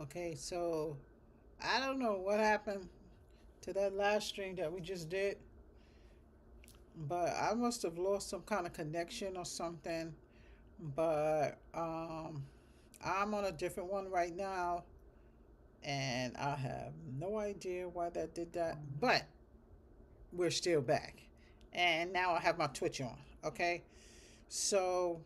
Okay, so I don't know what happened to that last stream that we just did, but I must have lost some kind of connection or something. But I'm on a different one right now, and I have no idea why that did that. But we're still back, and now I have my Twitch on. Okay, so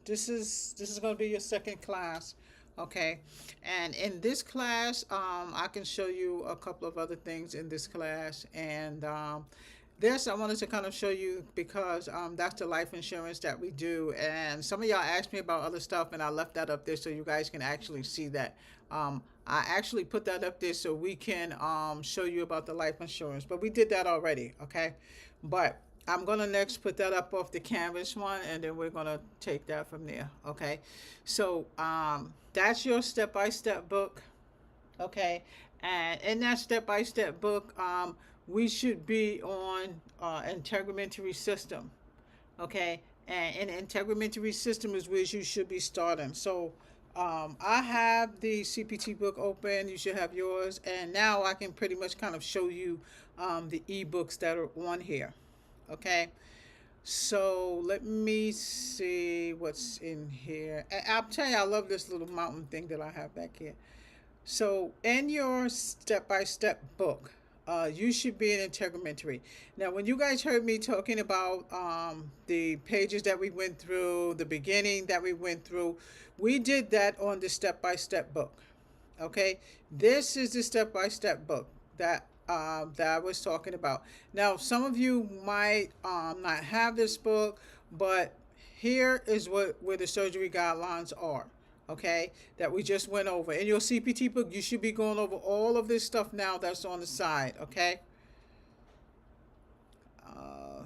this is going to be your second class. Okay, and in this class, I can show you a couple of other things in this class, and this I wanted to kind of show you because that's the life insurance that we do, and some of y'all asked me about other stuff, and I left that up there so you guys can actually see that. I actually put that up there so we can show you about the life insurance, but we did that already, okay? But I'm gonna next put that up off the canvas one, and then we're gonna take that from there, okay? So that's your step-by-step book, okay? And in that step-by-step book, we should be on integumentary system, okay? And in integumentary system is where you should be starting. So I have the CPT book open. You should have yours, and now I can pretty much kind of show you the ebooks that are on here, okay? So let me see what's in here. I'll tell you, I love this little mountain thing that I have back here. So in your step-by-step book, you should be in integumentary. Now, when you guys heard me talking about the pages that we went through, the beginning that we went through, we did that on the step-by-step book. Okay, this is the step-by-step book that I was talking about. Now, some of you might not have this book, but here is where the surgery guidelines are, okay, that we just went over. In your CPT book, you should be going over all of this stuff now that's on the side, okay? Uh,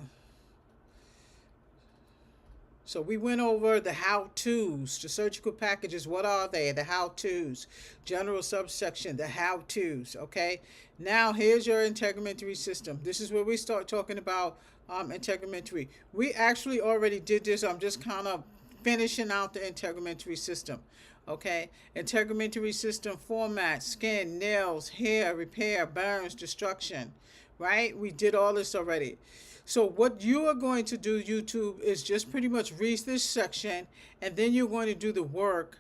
So we went over the how-tos, the surgical packages. What are they? The how-tos, general subsection, the how-tos. Okay. Now here's your integumentary system. This is where we start talking about integumentary. We actually already did this. I'm just kind of finishing out the integumentary system. Okay. Integumentary system format: skin, nails, hair, repair, burns, destruction. Right? We did all this already. So what you are going to do, YouTube, is just pretty much read this section, and then you're going to do the work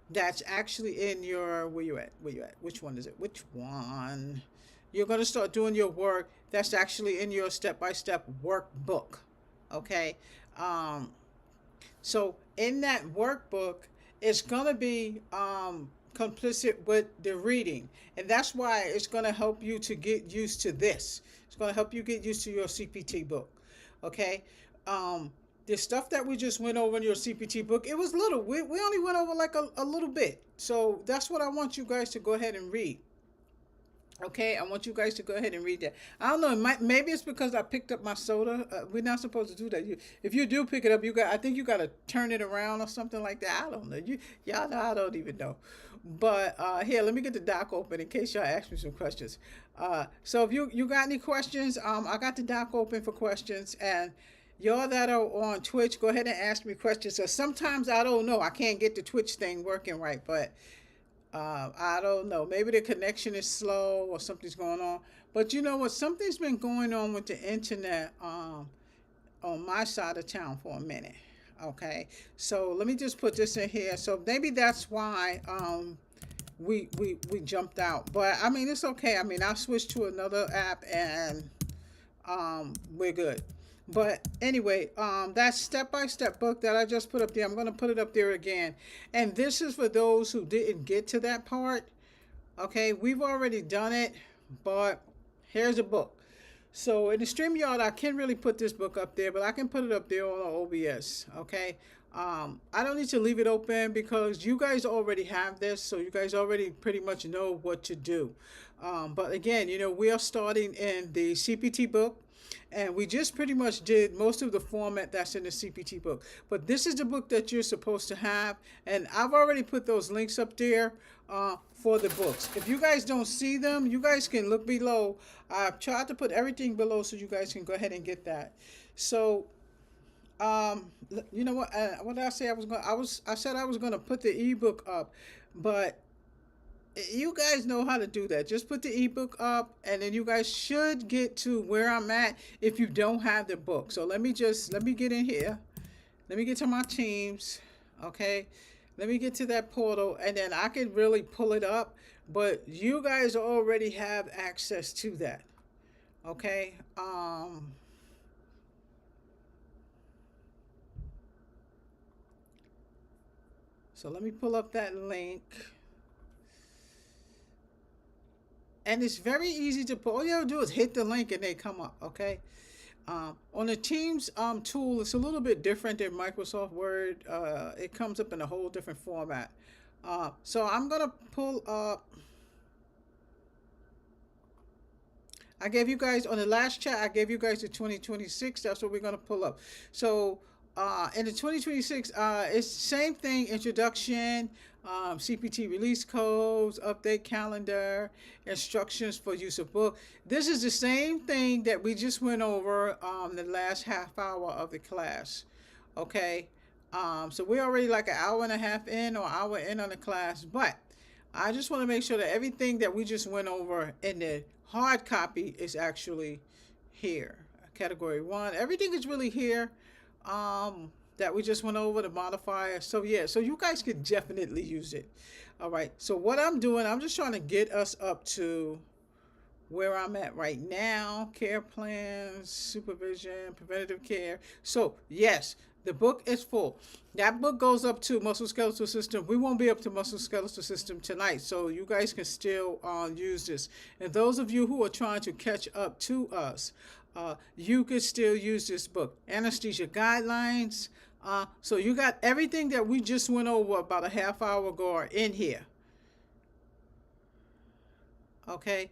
that's actually in your, where you at? Where you at? Which one is it? Which one? You're going to start doing your work that's actually in your step-by-step workbook. Okay. Um, so in that workbook, it's going to be complicit with the reading. And that's why it's going to help you to get used to this. It's going to help you get used to your CPT book. Okay. The stuff that we just went over in your CPT book, it was little. We only went over like a little bit. So that's what I want you guys to go ahead and read. Okay, I want you guys to go ahead and read that. I don't know. Maybe it's because I picked up my soda. We're not supposed to do that. If you do pick it up, I think you got to turn it around or something like that. I don't know. Y'all know. I don't even know. But here, let me get the doc open in case y'all ask me some questions. So if you got any questions, I got the doc open for questions, and y'all that are on Twitch, go ahead and ask me questions. So sometimes I don't know. I can't get the Twitch thing working right, but I don't know. Maybe the connection is slow or something's going on. But you know what? Something's been going on with the internet on my side of town for a minute. Okay. So let me just put this in here. So maybe that's why we jumped out. But I mean, it's okay. I mean, I switched to another app, and we're good. But anyway, that step-by-step book that I just put up there, I'm going to put it up there again. And this is for those who didn't get to that part. Okay, we've already done it, but here's a book. So in the StreamYard, I can't really put this book up there, but I can put it up there on OBS. Okay. I don't need to leave it open because you guys already have this, so you guys already pretty much know what to do. But again, you know, we are starting in the CPT book, and we just pretty much did most of the format that's in the CPT book. But this is the book that you're supposed to have, and I've already put those links up there for the books. If you guys don't see them, you guys can look below. I've tried to put everything below so you guys can go ahead and get that. So you know what? What did I say? I said I was gonna put the ebook up, but You guys know how to do that. Just put the ebook up, and then you guys should get to where I'm at if you don't have the book. So let me get in here. Let me get to my teams. Okay. Let me get to that portal, and then I can really pull it up. But you guys already have access to that. Okay. So let me pull up that link. And it's very easy to put. All you have to do is hit the link and they come up, okay? On the Teams tool, it's a little bit different than Microsoft Word. It comes up in a whole different format. So I'm going to pull up. I gave you guys, on the last chat, I gave you guys the 2026. That's what we're going to pull up. So in the 2026, it's the same thing, introduction, CPT release codes, update calendar, instructions for use of book. This is the same thing that we just went over the last half hour of the class. Okay, so we're already like an hour and a half in or hour in on the class, but I just want to make sure that everything that we just went over in the hard copy is actually here. Category 1, everything is really here. That we just went over, the modifier. So yeah, so you guys could definitely use it. All right, so what I'm doing, I'm just trying to get us up to where I'm at right now. Care plans, supervision, preventative care. So yes, the book is full. That book goes up to musculoskeletal system. We won't be up to musculoskeletal system tonight, so you guys can still use this. And those of you who are trying to catch up to us, you could still use this book. Anesthesia guidelines. So you got everything that we just went over about a half hour ago in here. Okay.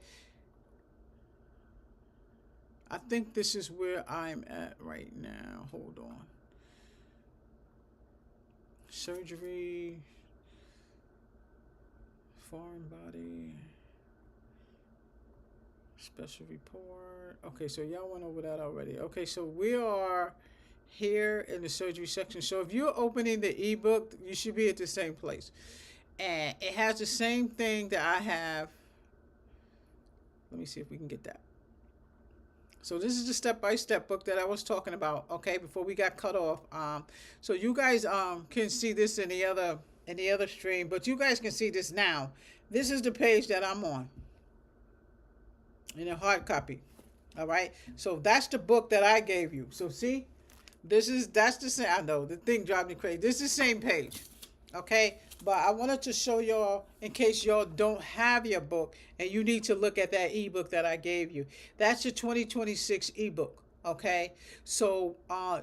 I think this is where I'm at right now. Hold on. Surgery. Foreign body. Special report. Okay, so y'all went over that already. Okay, so we are here in the surgery section. So if you're opening the ebook, you should be at the same place. And it has the same thing that I have. Let me see if we can get that. So this is the step-by-step book that I was talking about, okay, before we got cut off. So you guys can see this in the other stream, but you guys can see this now. This is the page that I'm on in a hard copy. All right, so that's the book that I gave you. So see, that's the same. I know the thing drives me crazy. This is the same page, okay? But I wanted to show y'all in case y'all don't have your book and you need to look at that ebook that I gave you. That's your 2026 ebook, okay? So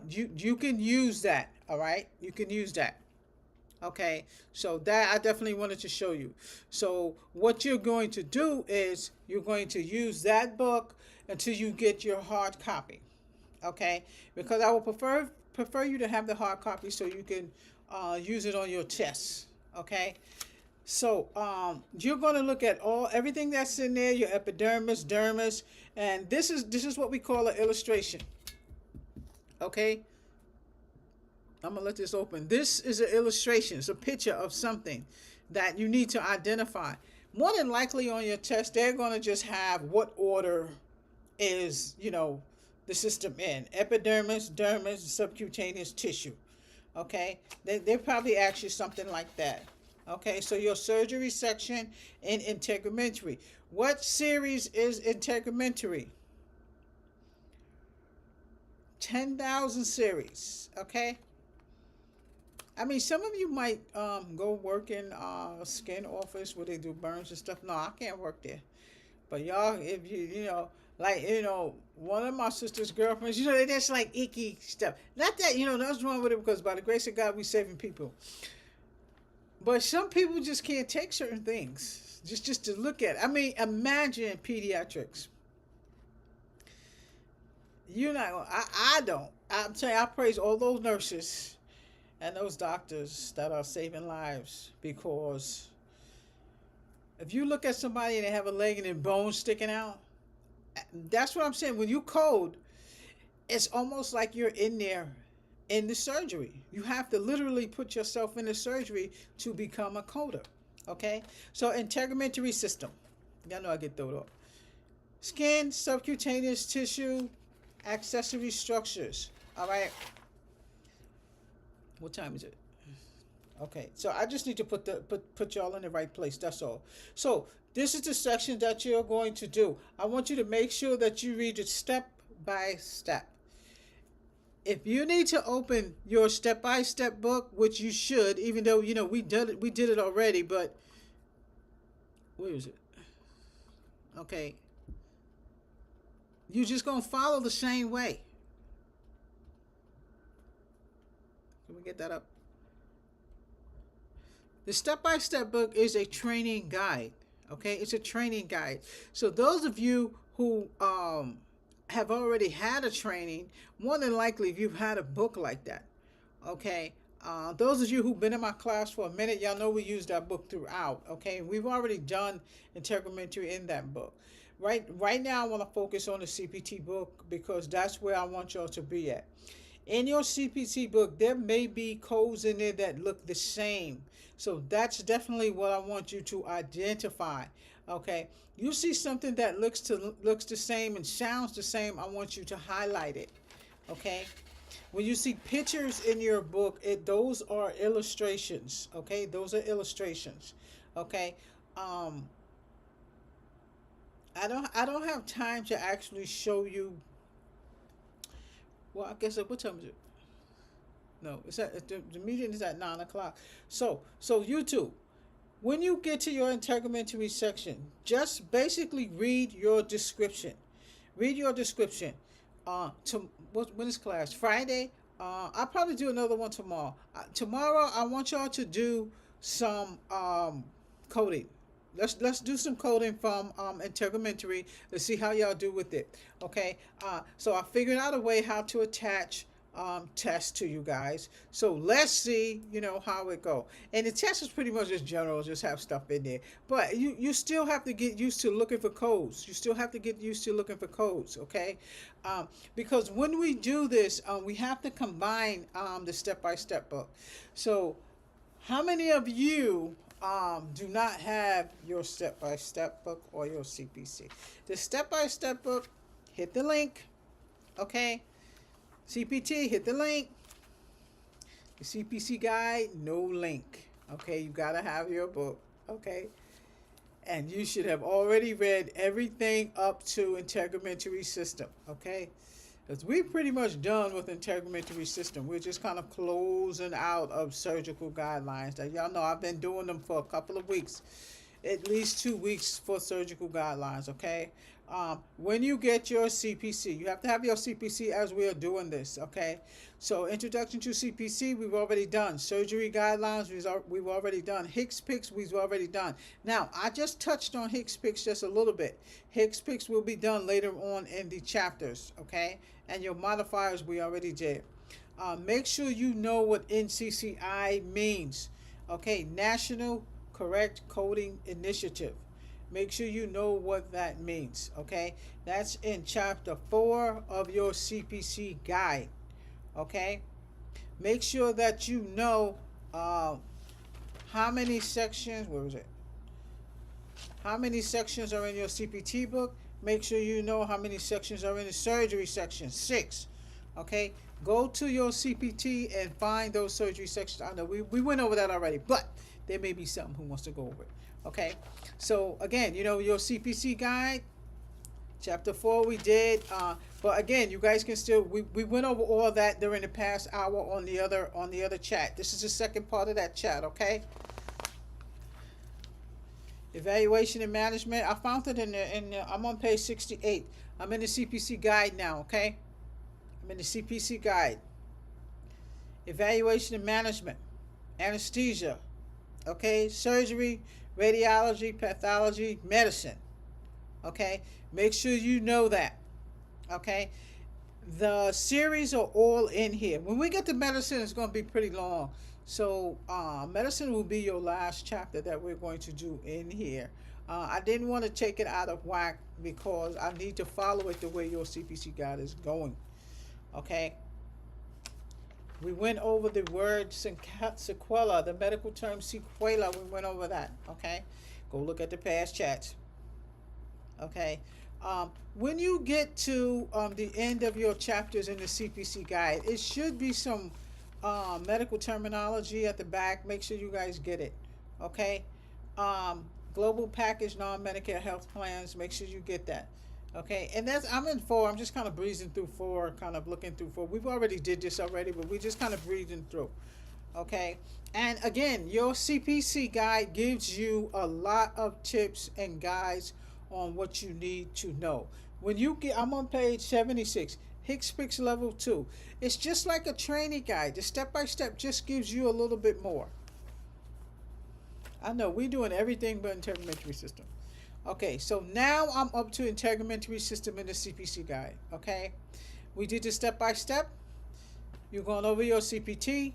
you can use that, all right? You can use that. Okay, so that I definitely wanted to show you. So what you're going to do is you're going to use that book until you get your hard copy. Okay, because I will prefer you to have the hard copy so you can use it on your tests. Okay, so you're going to look at everything that's in there, your epidermis, dermis, and this is what we call an illustration. Okay, I'm gonna let this open. This is an illustration. It's a picture of something that you need to identify. More than likely on your test, they're gonna just have what order is, the system in. Epidermis, dermis, subcutaneous tissue. Okay, they probably ask you something like that. Okay, so your surgery section in integumentary. What series is integumentary? 10,000 series. Okay. I mean, some of you might go work in a skin office where they do burns and stuff. No, I can't work there. But y'all, if one of my sister's girlfriends, they just like icky stuff. Not that, nothing's wrong with it because by the grace of God, we saving people. But some people just can't take certain things just to look at it. I mean, imagine pediatrics. I don't. I'm saying I praise all those nurses and those doctors that are saving lives, because if you look at somebody and they have a leg and their bones sticking out, that's what I'm saying. When you code, it's almost like you're in there in the surgery. You have to literally put yourself in the surgery to become a coder. Okay, so integumentary system. Y'all know I get thrown off. Skin, subcutaneous tissue, accessory structures. All right. What time is it? Okay, so I just need to put y'all in the right place. That's all. So this is the section that you're going to do. I want you to make sure that you read it step by step. If you need to open your step-by-step book, which you should, even though you know we did it already, but where is it? Okay, you're just gonna follow the same way. Can we get that up? The step-by-step book is a training guide. Okay, it's a training guide. So those of you who have already had a training, more than likely if you've had a book like that, okay, those of you who've been in my class for a minute, y'all know we use that book throughout. Okay, we've already done Integumentary in that book. Right now I want to focus on the CPT book because that's where I want y'all to be at. In your CPT book, there may be codes in there that look the same. So that's definitely what I want you to identify. Okay, you see something that looks the same and sounds the same, I want you to highlight it. Okay, when you see pictures in your book, those are illustrations. Okay, those are illustrations. Okay, I don't have time to actually show you. Well, I guess what time is it? No, it's at the meeting is at 9 o'clock. So YouTube, when you get to your integumentary section, just basically read your description. Read your description. When is class? Friday. I'll probably do another one tomorrow. Tomorrow I want y'all to do some coding. Let's do some coding from Integumentary. Let's see how y'all do with it. Okay. So I figured out a way how to attach tests to you guys. So let's see, how it go. And the test is pretty much just general, just have stuff in there. But you still have to get used to looking for codes. You still have to get used to looking for codes. Okay. Because when we do this, we have to combine the step-by-step book. So how many of you do not have your step-by-step book or your CPC? The step-by-step book, hit the link. Okay. CPT, hit the link. The CPC guide, no link. Okay, you gotta have your book. Okay, and you should have already read everything up to integumentary system. Okay, because we're pretty much done with integumentary system. We're just kind of closing out of surgical guidelines. That y'all know I've been doing them for a couple of weeks, at least 2 weeks for surgical guidelines. Okay. When you get your CPC, you have to have your CPC as we are doing this, okay? So introduction to CPC, we've already done. Surgery guidelines, we've already done. HCPCS, we've already done. Now, I just touched on HCPCS just a little bit. HCPCS will be done later on in the chapters, okay? And your modifiers, we already did. Make sure you know what NCCI means, okay? National Correct Coding Initiative. Make sure you know what that means, okay? That's in chapter 4 of your CPC guide, okay? Make sure that you know how many sections, where is it? How many sections are in your CPT book? Make sure you know how many sections are in the surgery section, 6, okay? Go to your CPT and find those surgery sections. I know we went over that already, but there may be someone who wants to go over it. Okay, so again, your CPC guide, chapter 4 we did, but again, you guys can still, we went over all that during the past hour on the other chat. This is the second part of that chat, okay? Evaluation and management, I found it in the I'm on page 68. I'm in the CPC guide now, okay? I'm in the CPC guide. Evaluation and management, anesthesia, okay, surgery, radiology, pathology, medicine. Okay, make sure you know that. Okay, the series are all in here. When we get to medicine, it's going to be pretty long. So medicine will be your last chapter that we're going to do in here. I didn't want to take it out of whack because I need to follow it the way your CPC guide is going. Okay. We went over the word sequela, the medical term sequela. We went over that. Okay, go look at the past chats. Okay, when you get to the end of your chapters in the CPC guide, it should be some medical terminology at the back. Make sure you guys get it. Okay, global package non-Medicare health plans. Make sure you get that. Okay, and I'm in 4. I'm just kind of breezing through 4, kind of looking through 4. We've already did this already, but we just kind of breezing through. Okay, and again, your CPC guide gives you a lot of tips and guides on what you need to know. When you get, I'm on page 76, HCPCS level 2. It's just like a training guide. The step-by-step just gives you a little bit more. I know we're doing everything but integumentary system. Okay, so now I'm up to integumentary system in the CPC guide. Okay, we did the step-by-step. You're going over your CPT,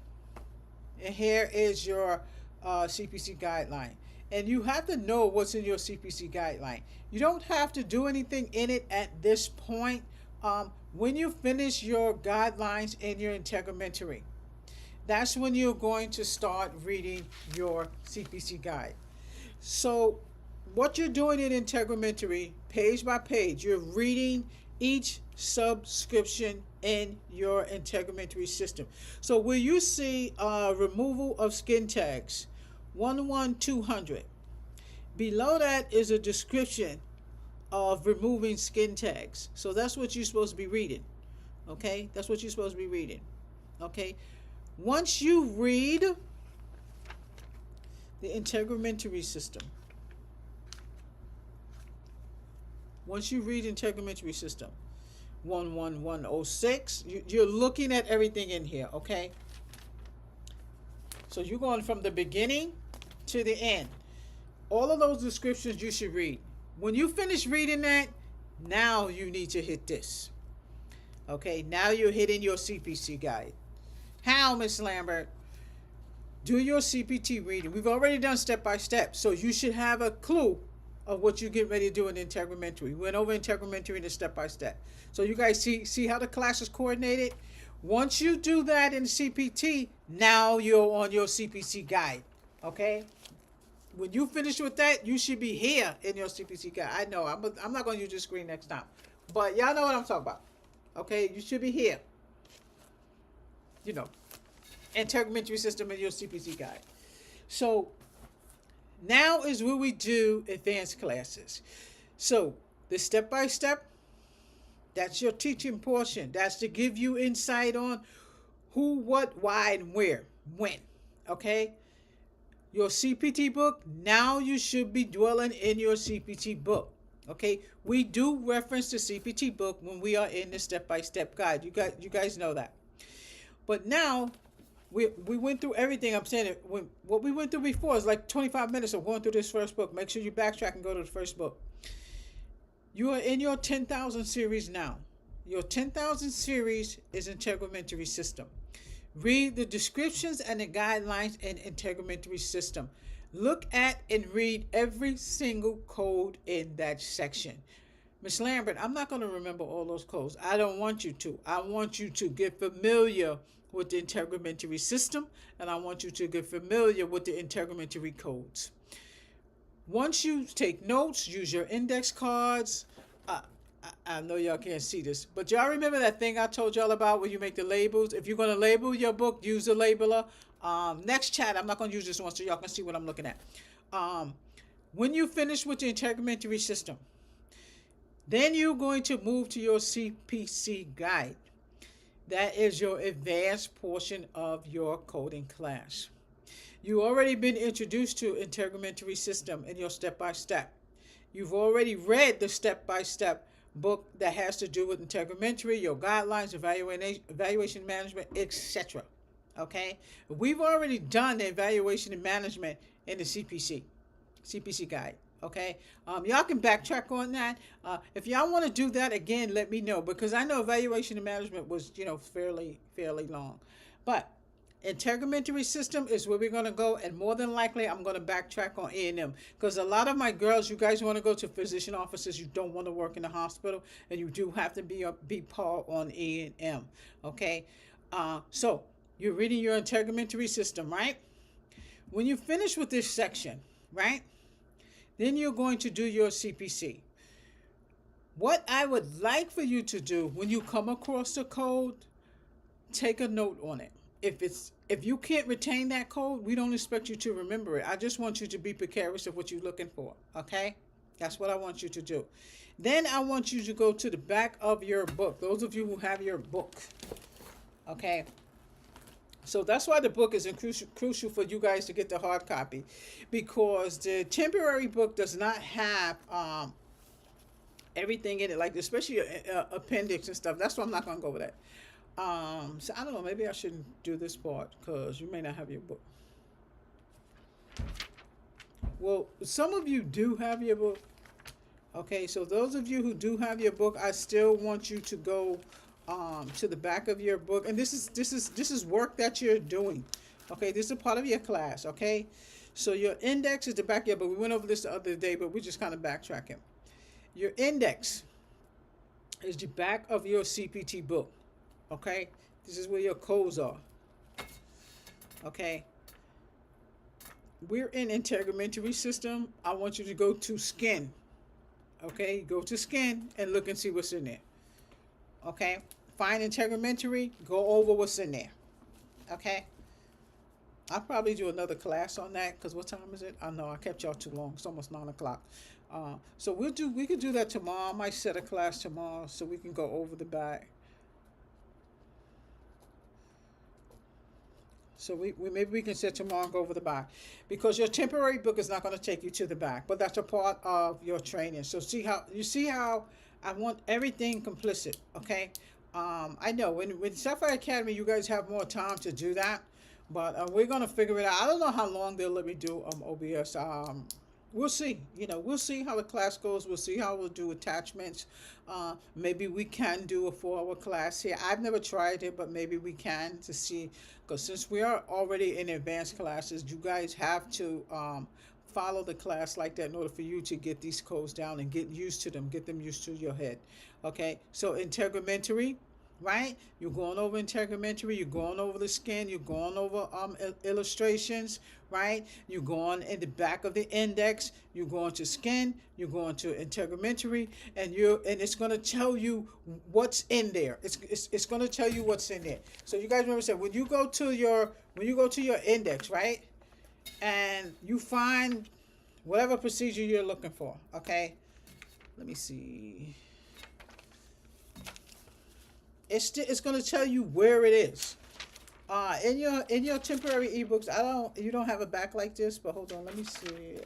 and here is your CPC guideline. And you have to know what's in your CPC guideline. You don't have to do anything in it at this point. When you finish your guidelines in your integumentary, that's when you're going to start reading your CPC guide. So what you're doing in integumentary, page by page, you're reading each subscription in your integumentary system. So where you see removal of skin tags, 11200, below that is a description of removing skin tags. So that's what you're supposed to be reading. Okay, that's what you're supposed to be reading. Okay, once you read the integumentary system, once you read integumentary system 11106, you're looking at everything in here. Okay, so you're going from the beginning to the end. All of those descriptions you should read. When you finish reading that, now you need to hit this. Okay, now you're hitting your CPC guide. How, Miss Lambert? Do your CPT reading. We've already done step by step, so you should have a clue of what you get ready to do in integumentary. We went over integumentary in the step by step. So you guys see how the class is coordinated? Once you do that in CPT, now you're on your CPC guide. Okay? When you finish with that, you should be here in your CPC guide. I know, I'm not going to use this screen next time. But y'all know what I'm talking about. Okay? You should be here. You know, integumentary system in your CPC guide. So now is where we do advanced classes. So the step-by-step, that's your teaching portion. That's to give you insight on who, what, why, and where, when. Okay? Your CPT book, now you should be dwelling in your CPT book. Okay? We do reference the CPT book when we are in the step-by-step guide. You guys know that. But now, we went through everything. I'm saying it. What we went through before is like 25 minutes of going through this first book. Make sure you backtrack and go to the first book. You are in your 10,000 series now. Your 10,000 series is integumentary system. Read the descriptions and the guidelines in integumentary system. Look at and read every single code in that section. Miss Lambert, I'm not going to remember all those codes. I don't want you to. I want you to get familiar with the integumentary system, and I want you to get familiar with the integumentary codes. Once you take notes, use your index cards. I know y'all can't see this, but y'all remember that thing I told y'all about where you make the labels? If you're going to label your book, use the labeler. Next chat, I'm not going to use this one so y'all can see what I'm looking at. When you finish with the integumentary system, then you're going to move to your CPC guide. That is your advanced portion of your coding class. You've already been introduced to integumentary system in your step-by-step. You've already read the step-by-step book that has to do with integumentary, your guidelines, evaluation management, etc. Okay? We've already done the evaluation and management in the CPC guide. Okay, y'all can backtrack on that. If y'all want to do that again, let me know, because I know evaluation and management was, fairly long. But integumentary system is where we're going to go, and more than likely, I'm going to backtrack on A&M, because a lot of my girls, you guys want to go to physician offices, you don't want to work in the hospital, and you do have to be part on A&M. Okay, so You're reading your integumentary system, right? When you finish with this section, right, then you're going to do your CPC. What I would like for you to do when you come across the code, take a note on it. If you can't retain that code, we don't expect you to remember it. I just want you to be precarious of what you're looking for, okay? That's what I want you to do. Then I want you to go to the back of your book. Those of you who have your book, okay? So that's why the book is crucial for you guys to get the hard copy, because the temporary book does not have everything in it, like especially appendix and stuff. That's why I'm not going to go over that. So I don't know, maybe I shouldn't do this part because you may not have your book. Well, some of you do have your book. Okay, so those of you who do have your book, I still want you to go to the back of your book, and this is work that you're doing. Okay, this is a part of your class. Okay, so your index is the back of your book. We went over this the other day, but we're just kind of backtracking. Your index is the back of your CPT book. Okay, this is where your codes are. Okay, we're in integumentary system. I want you to go to skin. Okay, go to skin and look and see what's in there. Okay, find integumentary, go over what's in there. Okay, I'll probably do another class on that, because what time is it? I know I kept y'all too long. It's almost 9 o'clock. So we could do that tomorrow. I might set a class tomorrow so we can go over the back. So maybe we can set tomorrow and go over the back, because your temporary book is not going to take you to the back, but that's a part of your training. So see how I want everything complicit. Okay, I know with Sapphire Academy you guys have more time to do that, but we're going to figure it out. I don't know how long they'll let me do OBS. We'll see. We'll see how the class goes. We'll see how we'll do attachments. Maybe we can do a 4-hour class here. I've never tried it, but maybe we can, to see, because since we are already in advanced classes, you guys have to follow the class like that in order for you to get these codes down and get used to them, get them used to your head. Okay, so integumentary, right? You're going over integumentary, you're going over the skin, you're going over illustrations, right? You're going in the back of the index, you're going to skin, you're going to integumentary, and it's going to tell you what's in there. It's going to tell you what's in there. So you guys remember, said when you go to your index, right? And you find whatever procedure you're looking for, okay? Let me see. It's going to tell you where it is. In your temporary ebooks, you don't have a back like this, but hold on, let me see.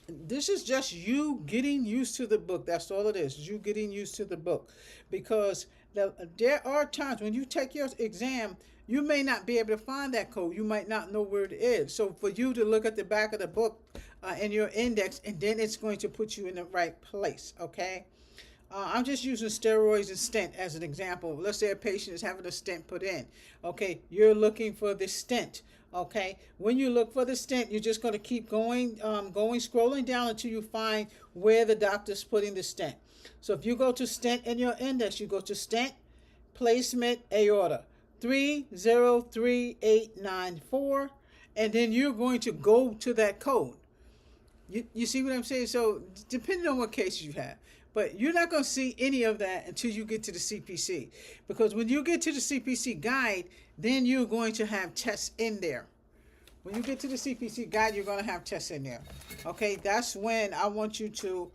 This is just you getting used to the book. That's all it is. You getting used to the book, because there are times when you take your exam, you may not be able to find that code. You might not know where it is. So for you to look at the back of the book in your index, and then it's going to put you in the right place. Okay. I'm just using steroids and stent as an example. Let's say a patient is having a stent put in. Okay, you're looking for the stent. Okay, when you look for the stent, you're just going to keep scrolling down until you find where the doctor's putting the stent. So if you go to stent in your index, you go to stent, placement, aorta, 303894, and then you're going to go to that code. You see what I'm saying? So depending on what case you have. But you're not going to see any of that until you get to the CPC. Because when you get to the CPC guide, then you're going to have tests in there. When you get to the CPC guide, you're going to have tests in there. Okay, that's when I want you to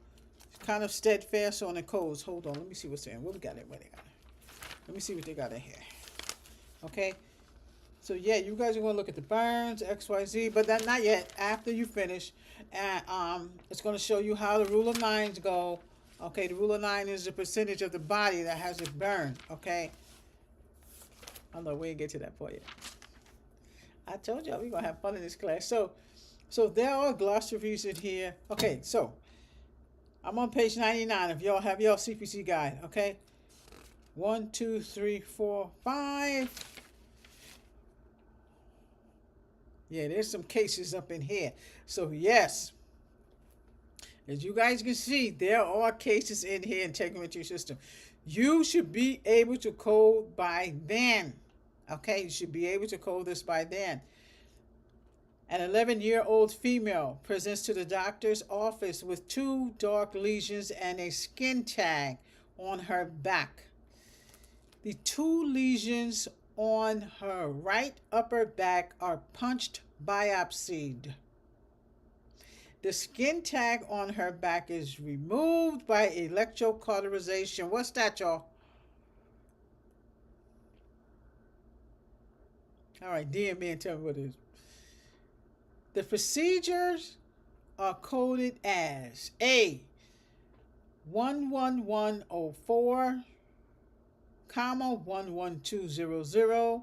kind of steadfast on the codes. Hold on, let me see what's in. What we got in? Where they got it? Let me see what they got in here. Okay, so yeah, you guys are going to look at the burns, XYZ, but that not yet. After you finish, and it's going to show you how the rule of nines go. Okay, the rule of 9 is the percentage of the body that has a burn. Okay, I don't know, we didn't get to that point yet. I told y'all we're gonna have fun in this class. So there are glossaries in here. Okay, so I'm on page 99. If y'all have your CPC guide, okay. 1, 2, 3, 4, 5. Yeah, there's some cases up in here. So yes, As you guys can see, there are cases in here in Integumentary system. You should be able to code by then. Okay, you should be able to code this by then. An 11-year-old female presents to the doctor's office with 2 dark lesions and a skin tag on her back. The 2 lesions on her right upper back are punched biopsied. The skin tag on her back is removed by electrocauterization. What's that, y'all? All right, DM me and tell me what it is. The procedures are coded as A 11104, 11200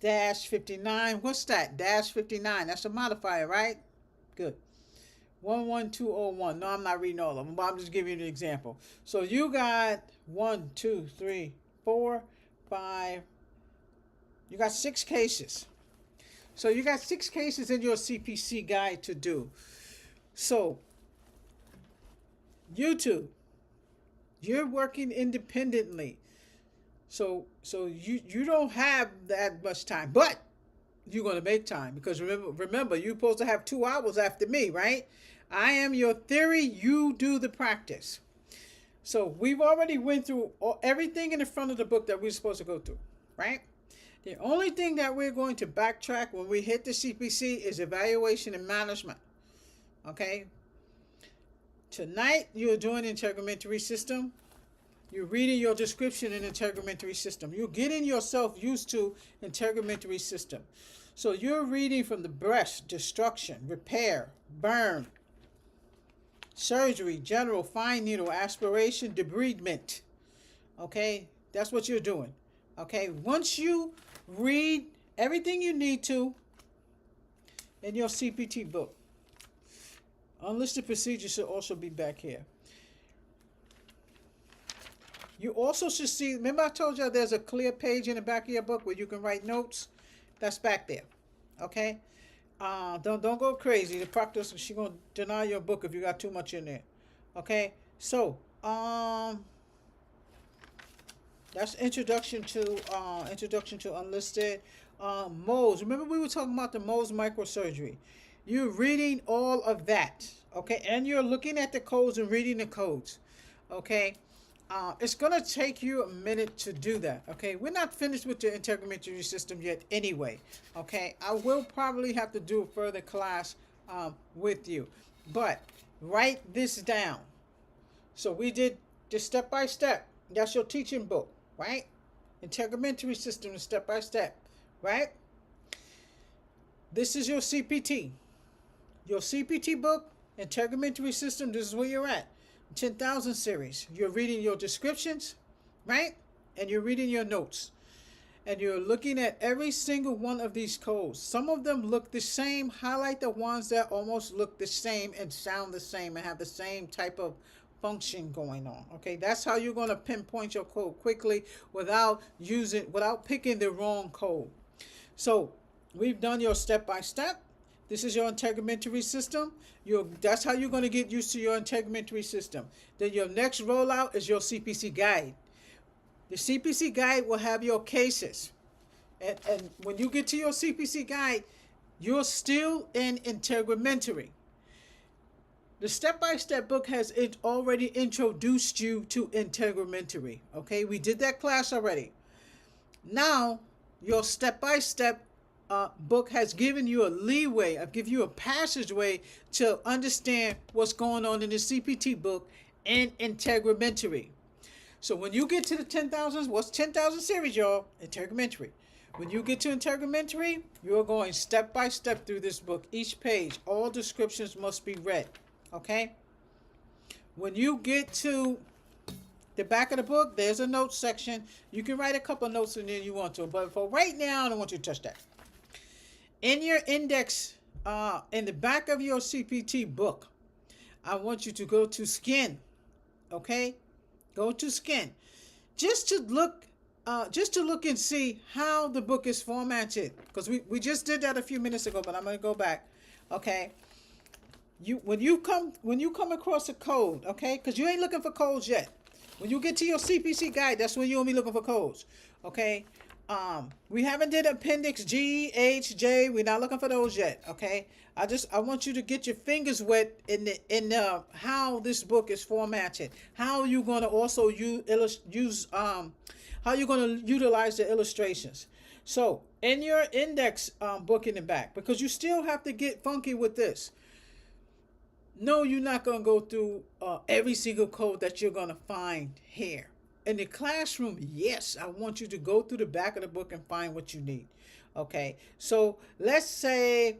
-59. What's that? -59. That's a modifier, right? Good. 11201. No, I'm not reading all of them, but I'm just giving you an example. So you got 1, 2, 3, 4, 5. You got 6 cases. So you got 6 cases in your CPC guide to do. So YouTube, you're working independently. So you don't have that much time, but you're going to make time, because remember you're supposed to have 2 hours after me, right? I am your theory, you do the practice. So we've already went through everything in the front of the book that we're supposed to go through, right? The only thing that we're going to backtrack when we hit the CPC is evaluation and management. Okay? Tonight, you're doing integumentary system. You're reading your description in integumentary system. You're getting yourself used to integumentary system. So you're reading from the breast, destruction, repair, burn, surgery, general, fine needle, aspiration, debridement. Okay? That's what you're doing. Okay? Once you read everything you need to in your CPT book, unlisted procedures should also be back here. You also should see, remember I told you there's a clear page in the back of your book where you can write notes? That's back there. Okay? Don't go crazy. The proctor, she's going to deny your book if you got too much in there. Okay? So, that's introduction to unlisted. Mohs. Remember we were talking about the Mohs microsurgery. You're reading all of that, okay? And you're looking at the codes and reading the codes, okay? It's gonna take you a minute to do that, okay? We're not finished with the integumentary system yet anyway, okay? I will probably have to do a further class with you, but write this down. So we did just step by step. That's your teaching book, right? Integumentary system is step by step, right? This is your CPT. Your CPT book, integumentary system, this is where you're at. 10,000 series. You're reading your descriptions, right? And you're reading your notes. And you're looking at every single one of these codes. Some of them look the same. Highlight the ones that almost look the same and sound the same and have the same type of function going on. Okay, that's how you're going to pinpoint your code quickly without picking the wrong code. So we've done your step by step. This is your integumentary system. That's how you're going to get used to your integumentary system. Then your next rollout is your CPC guide. The CPC guide will have your cases. And when you get to your CPC guide, you're still in integumentary. The step-by-step book has already introduced you to integumentary. Okay, we did that class already. Now, your step-by-step book has given you a leeway, give you a passageway to understand what's going on in the CPT book and integumentary. So when you get to the 10,000, what's 10,000 series, y'all? Integumentary. When you get to integumentary, you're going step by step through this book. Each page, all descriptions must be read. Okay? When you get to the back of the book, there's a notes section. You can write a couple notes in there you want to, but for right now, I don't want you to touch that. In your index, in the back of your CPT book, I want you to go to skin. Okay? Go to skin. Just to look and see how the book is formatted. Because we just did that a few minutes ago, but I'm going to go back. Okay? When you come across a code, okay, because you ain't looking for codes yet. When you get to your CPC guide, that's when you'll be looking for codes, okay. We haven't did appendix G, H, J. We're not looking for those yet, okay. I want you to get your fingers wet in how this book is formatted, how you're going to also use how you're going to utilize the illustrations. So in your index book in the back, because you still have to get funky with this. No, you're not going to go through every single code that you're going to find here. In the classroom, yes, I want you to go through the back of the book and find what you need. Okay, so let's say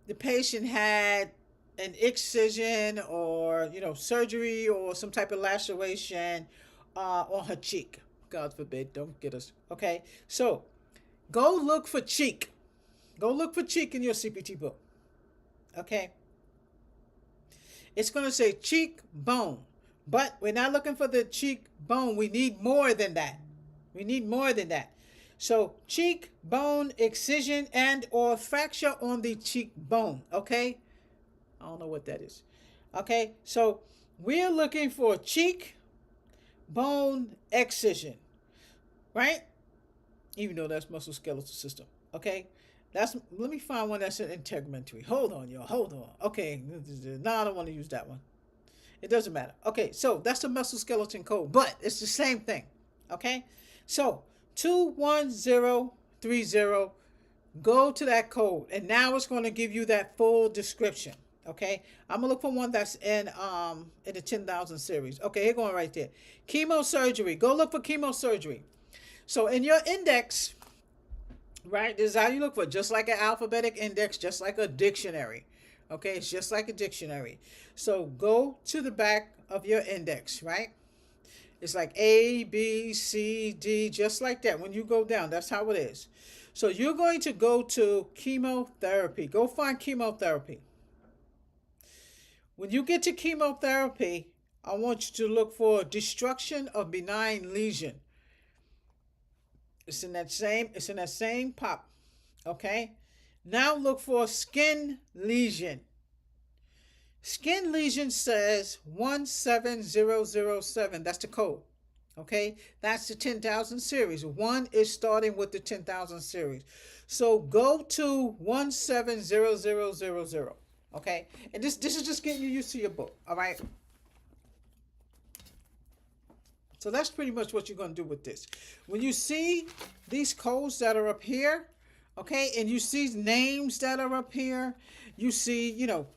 the patient had an excision or, surgery or some type of laceration on her cheek. God forbid, don't get us. Okay, so go look for cheek. Go look for cheek in your CPT book. Okay. It's going to say cheek bone, but we're not looking for the cheek bone. We need more than that. We need more than that. So cheek bone excision and or fracture on the cheekbone. Okay. I don't know what that is. Okay. So we're looking for cheek bone excision, right? Even though that's musculoskeletal system. Okay. Let me find one that's an integumentary. Hold on, y'all. Hold on. Okay. No, I don't want to use that one. It doesn't matter. Okay, so that's a musculoskeletal code, but it's the same thing. Okay? So 21030, go to that code, and now it's going to give you that full description. Okay? I'm gonna look for one that's in the 10,000 series. Okay, here going right there. Chemosurgery. Go look for chemosurgery. So in your index, right, this is how you look for it. Just like an alphabetic index, just like a dictionary. Okay, it's just like a dictionary. So go to the back of your index, right? It's like A, B, C, D, just like that. When you go down, that's how it is. So you're going to go to chemotherapy. Go find chemotherapy. When you get to chemotherapy, I want you to look for destruction of benign lesion. It's in that same pop. Okay? Now look for skin lesion. Skin lesion says 17007. That's the code. Okay? That's the 10,000 series. One is starting with the 10,000 series. So go to 170000. Okay? And this is just getting you used to your book. All right? So that's pretty much what you're going to do with this. When you see these codes that are up here, okay, and you see names that are up here, you see, you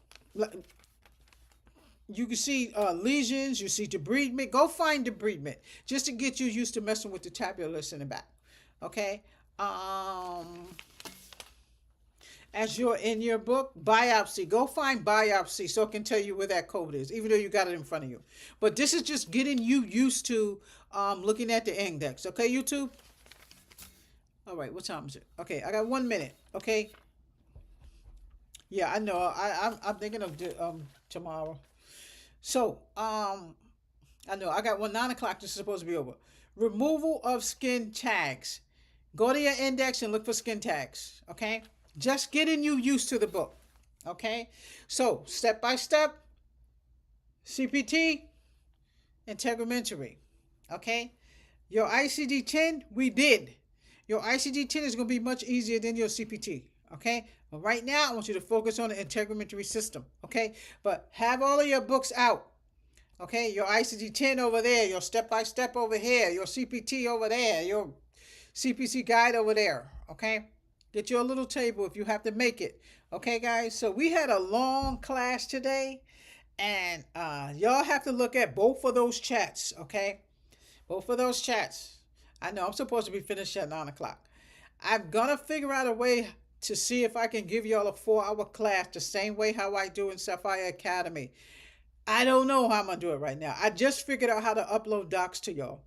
can see lesions, you see debridement. Go find debridement just to get you used to messing with the tabular list in the back. Okay. As you're in your book, biopsy. Go find biopsy so it can tell you where that code is, even though you got it in front of you. But this is just getting you used to looking at the index. Okay, YouTube? All right, what time is it? Okay, I got 1 minute. Okay. Yeah, I know. I'm thinking of tomorrow. So I know I got 9 o'clock. This is supposed to be over. Removal of skin tags. Go to your index and look for skin tags. Okay. Just getting you used to the book. Okay. So step by step. CPT. Integumentary. Okay. Your ICD-10 we did. Your ICD-10 is going to be much easier than your CPT. Okay. But right now, I want you to focus on the integumentary system. Okay. But have all of your books out. Okay. Your ICD-10 over there. Your step-by-step over here. Your CPT over there. Your CPC guide over there. Okay. Get you a little table if you have to make it. Okay, guys? So we had a long class today. And y'all have to look at both of those chats. Okay. Both of those chats. I know I'm supposed to be finished at 9 o'clock. I'm going to figure out a way to see if I can give y'all a 4-hour class the same way how I do in Sapphire Academy. I don't know how I'm going to do it right now. I just figured out how to upload docs to y'all.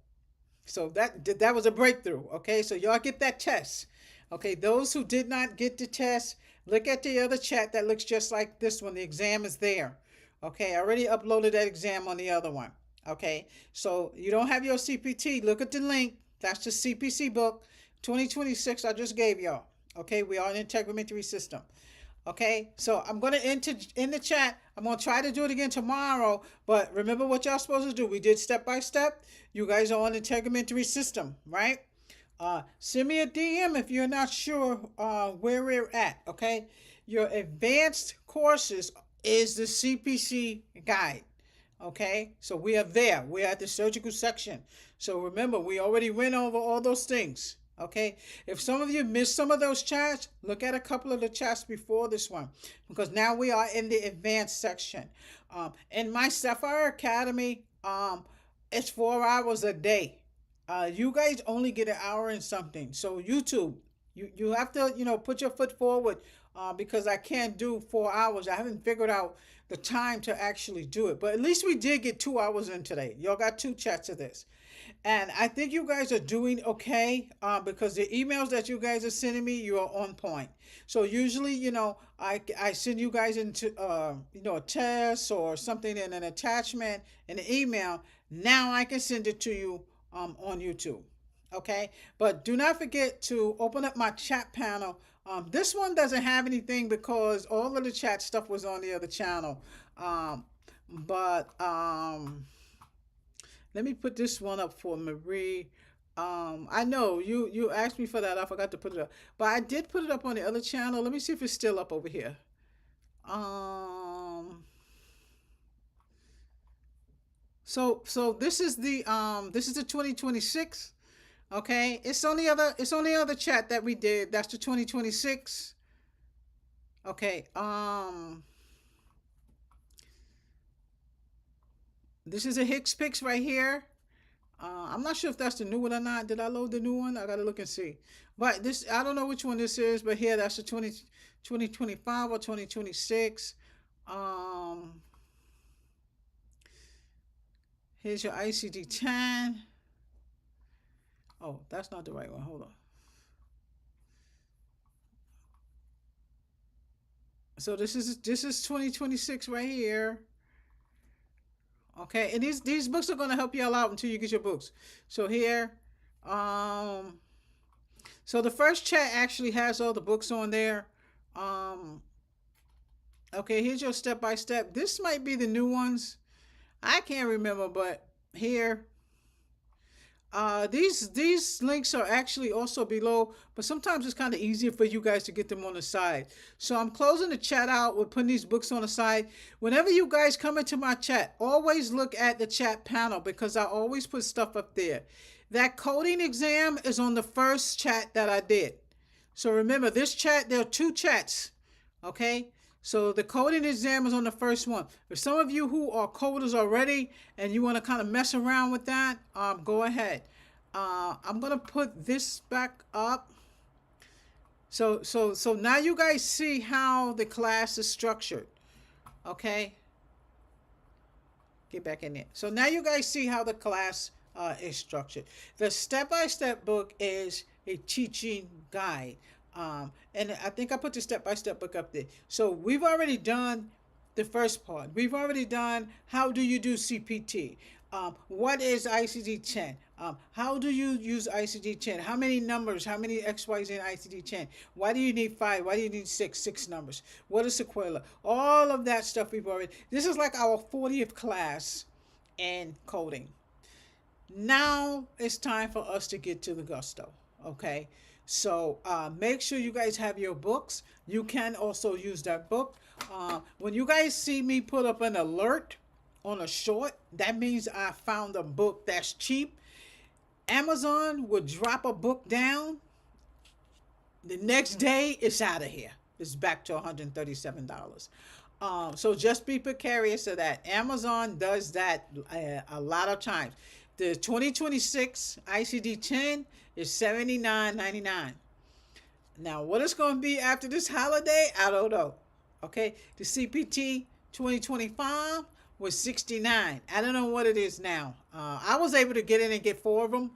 So that was a breakthrough. Okay, so y'all get that test. Okay, those who did not get the test, look at the other chat that looks just like this one. The exam is there. Okay, I already uploaded that exam on the other one. Okay, so you don't have your CPT. Look at the link. That's the CPC book 2026 I just gave y'all. Okay, we are an integumentary system. Okay, so I'm gonna enter in the chat. I'm gonna try to do it again tomorrow. But remember what y'all supposed to do. We did step by step. You guys are on the integumentary system, right? Send me a DM if you're not sure where we're at. Okay, your advanced courses is the CPC guide. Okay, so we are there. We're at the surgical section. So remember, we already went over all those things. Okay, if some of you missed some of those chats, look at a couple of the chats before this one, because now we are in the advanced section. In my Sapphire Academy, it's 4 hours a day. You guys only get an hour and something. So YouTube, you have to put your foot forward, because I can't do 4 hours. I haven't figured out the time to actually do it, but at least we did get 2 hours in today. Y'all got two chats of this. And I think you guys are doing okay, because the emails that you guys are sending me, you are on point. So usually, I send you guys into, a test or something in an attachment in an email. Now I can send it to you on YouTube. Okay. But do not forget to open up my chat panel. This one doesn't have anything because all of the chat stuff was on the other channel. But let me put this one up for Marie. I know you asked me for that. I forgot to put it up, but I did put it up on the other channel. Let me see if it's still up over here. So this is the 2026. Okay, it's on the other chat that we did. That's the 2026. Okay. This is a Hicks Picks right here. I'm not sure if that's the new one or not. Did I load the new one? I gotta look and see. But this, I don't know which one this is, but here that's the 2025 or 2026. Here's your ICD-10. Oh, that's not the right one. Hold on. So this is 2026 right here. Okay, and these books are going to help you all out until you get your books. So here, so the first chat actually has all the books on there. Okay, here's your step by step. This might be the new ones. I can't remember, but here. These links are actually also below, but sometimes it's kind of easier for you guys to get them on the side. So I'm closing the chat out with putting these books on the side. Whenever you guys come into my chat, always look at the chat panel because I always put stuff up there. That coding exam is on the first chat that I did. So remember this chat, there are two chats. Okay. So the coding exam is on the first one. For some of you who are coders already and you want to kind of mess around with that, go ahead. I'm gonna put this back up. So now you guys see how the class is structured. Okay. Get back in there. So now you guys see how the class is structured. The step-by-step book is a teaching guide. And I think I put the step-by-step book up there. So we've already done the first part. We've already done how do you do CPT? What is ICD-10? How do you use ICD-10? How many numbers? How many XYZ in ICD-10? Why do you need 5? Why do you need 6? 6 numbers. What is sequela? All of that stuff we've already. This is like our 40th class in coding. Now it's time for us to get to the gusto. Okay. So make sure you guys have your books. You can also use that book. When you guys see me put up an alert on a short, that means I found a book that's cheap. Amazon would drop a book down. The next day, it's out of here. It's back to $137. So just be precarious of that. Amazon does that a lot of times. The 2026 ICD-10 is $79.99. Now, what it's going to be after this holiday, I don't know. Okay, the CPT 2025 was $69. I don't know what it is now. I was able to get in and get 4 of them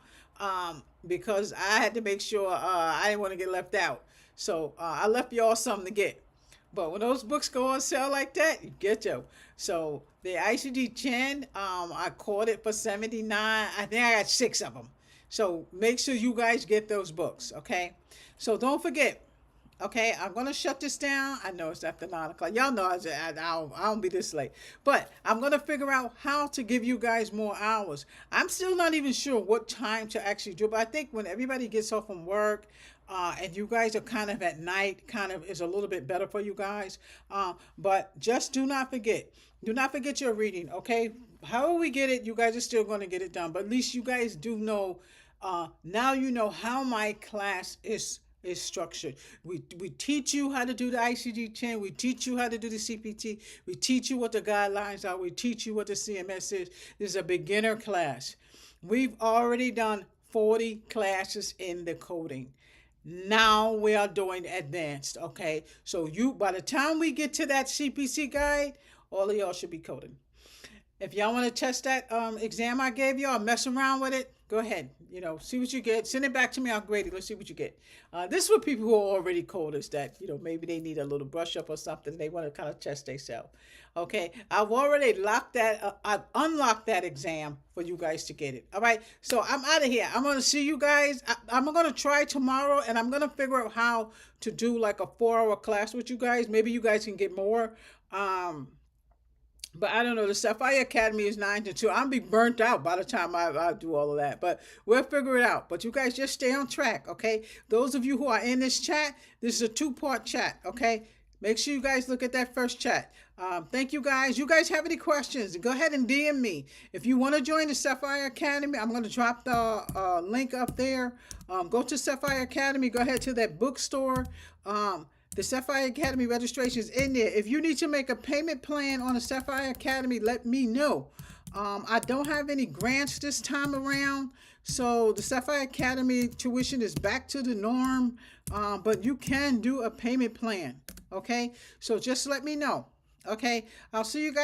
because I had to make sure I didn't want to get left out. So I left y'all something to get. But when those books go on sale like that, you get you. So the ICD-10, I caught it for $79. I think I got 6 of them. So make sure you guys get those books, okay? So don't forget, Okay, I'm gonna shut this down. I know it's after 9 o'clock. Y'all know I don't be this late, but I'm gonna figure out how to give you guys more hours. I'm still not even sure what time to actually do, but I think when everybody gets off from work, and you guys are kind of at night, kind of is a little bit better for you guys. But just do not forget your reading. Okay, however we get it, you guys are still gonna get it done. But at least you guys do know. Now you know how my class is structured. We teach you how to do the ICD-10. We teach you how to do the CPT. We teach you what the guidelines are. We teach you what the CMS is. This is a beginner class. We've already done 40 classes in the coding. Now we are doing advanced. Okay, so you by the time we get to that CPC guide, all of y'all should be coding. If y'all want to test that exam I gave y'all, mess around with it, go ahead. See what you get. Send it back to me. I'll grade it. Let's see what you get. This is for people who are already coders that, maybe they need a little brush up or something. They want to kind of test themselves. Okay. I've already I've unlocked that exam for you guys to get it. All right. So I'm out of here. I'm going to see you guys. I'm going to try tomorrow, and I'm going to figure out how to do like a 4-hour class with you guys. Maybe you guys can get more. But I don't know. The Sapphire Academy is 9 to 2. I'll be burnt out by the time I do all of that. But we'll figure it out. But you guys just stay on track, okay? Those of you who are in this chat, this is a 2-part chat, okay? Make sure you guys look at that first chat. Thank you guys. You guys have any questions, go ahead and DM me. If you want to join the Sapphire Academy, I'm going to drop the link up there. Go to Sapphire Academy. Go ahead to that bookstore. The Sapphire Academy registration is in there. If you need to make a payment plan on the Sapphire Academy, let me know. I don't have any grants this time around, so the Sapphire Academy tuition is back to the norm, but you can do a payment plan, okay? So just let me know, okay? I'll see you guys.